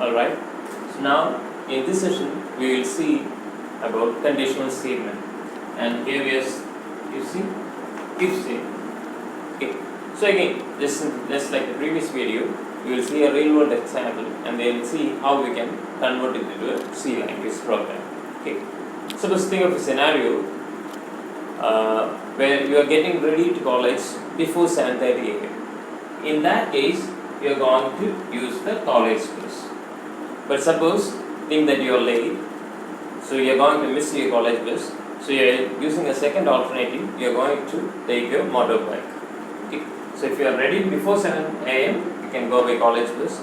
Alright, so now in this session we will see about conditional statement, and here we are, you see, if statement. Okay, so again, just like the previous video, we will see a real world example and then we'll see how we can convert it into a C language program. Okay, suppose think of a scenario where you are getting ready to college before 7:30 a.m. In that case, you are going to use the college bus. But suppose, think that you are late, so you are going to miss your college bus, so you are using a second alternative, you are going to take your motorbike. Okay. So if you are ready before 7 a.m., you can go by college bus,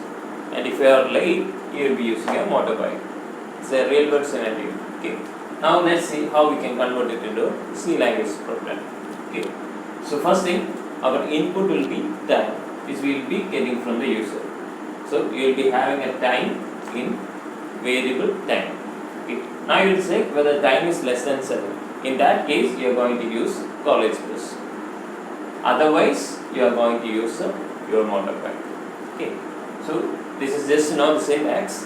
and if you are late, you will be using a motorbike. It's a real world scenario. Okay. Now let's see how we can convert it into a C language program. Okay. So first thing, our input will be time, which we will be getting from the user. So you will be having a time in variable time. Okay. Now you will check whether time is less than 7. In that case, you are going to use college bus. Otherwise, you are going to use your motorbike. Okay. So this is just now the syntax.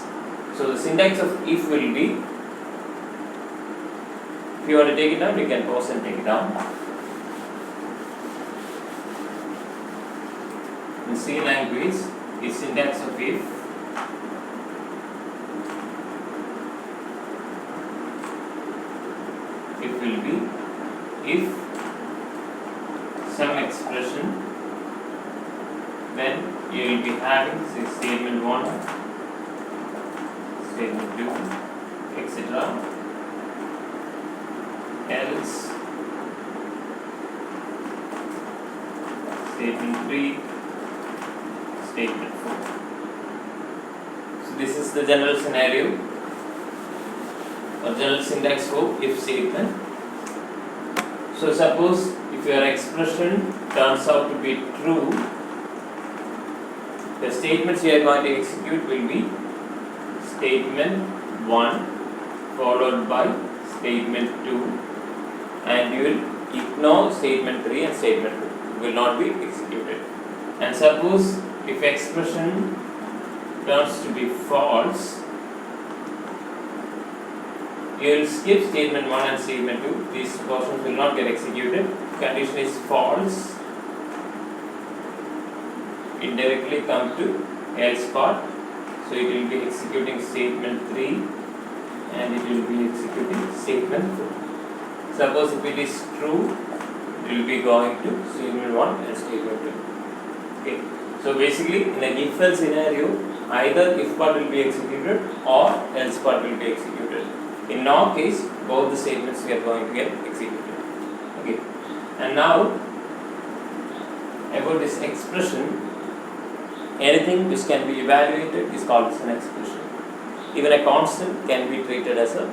So the syntax of if will be, if you want to take it down, you can pause and take it down. In C language, the syntax of if will be if some expression, then you will be having statement 1, statement 2, etc. else statement 3, statement 4. So this is the general scenario or general syntax for if statement. So suppose if your expression turns out to be true, the statements you are going to execute will be statement 1 followed by statement 2, and you will ignore statement 3 and statement 2 will not be executed. And suppose if expression turns to be false, you will skip statement 1 and statement 2. These portions will not get executed. Condition is false. Indirectly come to else part. So it will be executing statement 3 and it will be executing statement 4. Suppose if it is true, it will be going to statement 1 and statement 2. Okay. So basically in an if-else scenario, either if part will be executed or else part will be executed. In our case, both the statements we are going to get executed. Okay. And now, about this expression, anything which can be evaluated is called as an expression. Even a constant can be treated as an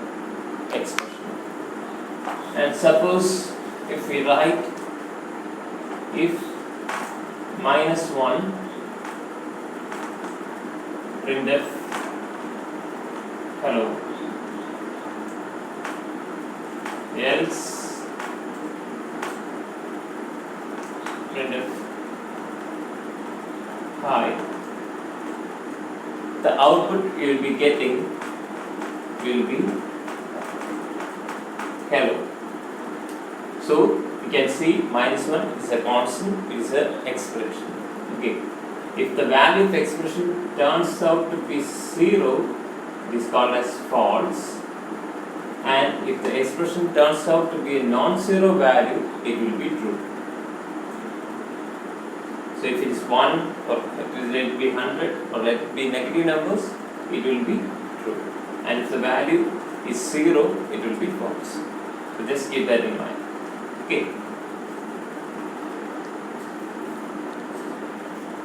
expression. And suppose if we write if -1 printf hello, else printf hi, the output you will be getting will be hello. So you can see -1 is a constant, it is an expression. Okay. If the value of expression turns out to be 0, it is called as false. And if the expression turns out to be a non-zero value, it will be true. So if it is 1 or let it be 100 or let it be negative numbers, it will be true. And if the value is 0, it will be false. So just keep that in mind. Okay.